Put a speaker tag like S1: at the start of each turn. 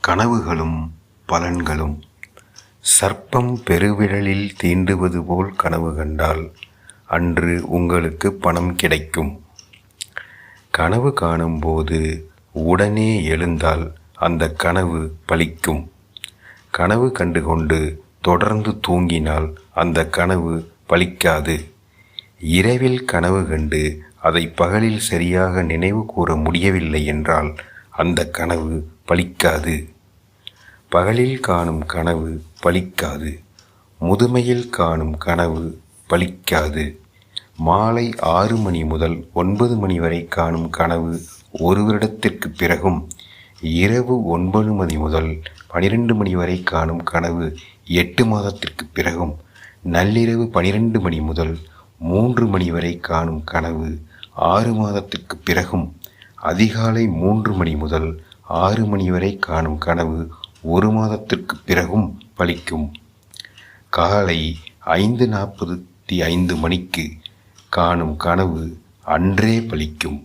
S1: கனவுகளும் பலன்களும். சர்ப்பம் பெருவிரலில் தீண்டுவது போல் கனவு கண்டால் அன்று உங்களுக்கு பணம் கிடைக்கும். கனவு காணும்போது உடனே எழுந்தால் அந்த கனவு பலிக்கும். கனவு கண்டுகொண்டு தொடர்ந்து தூங்கினால் அந்த கனவு பலிக்காது. இரவில் கனவு கண்டு அதை பகலில் சரியாக நினைவு கூற முடியவில்லை என்றால் அந்த கனவு பலிக்காது. பகலில் காணும் கனவு பலிக்காது. முதுமையில் காணும் கனவு பலிக்காது. மாலை 6 மணி முதல் 9 மணி வரை காணும் கனவு 1 வருடத்திற்கு பிறகும், இரவு 9 மணி முதல் 12 மணி வரை காணும் கனவு 8 மாதத்திற்கு பிறகும், நள்ளிரவு 12 மணி முதல் 3 மணி வரை காணும் கனவு 6 மாதத்திற்கு பிறகும், அதிகாலை 3 மணி முதல் 6 மணி வரை காணும் கனவு 1 மாதத்திற்கு பிறகும் பலிக்கும். காலை 5:45 மணிக்கு காணும் கனவு அன்றே பலிக்கும்.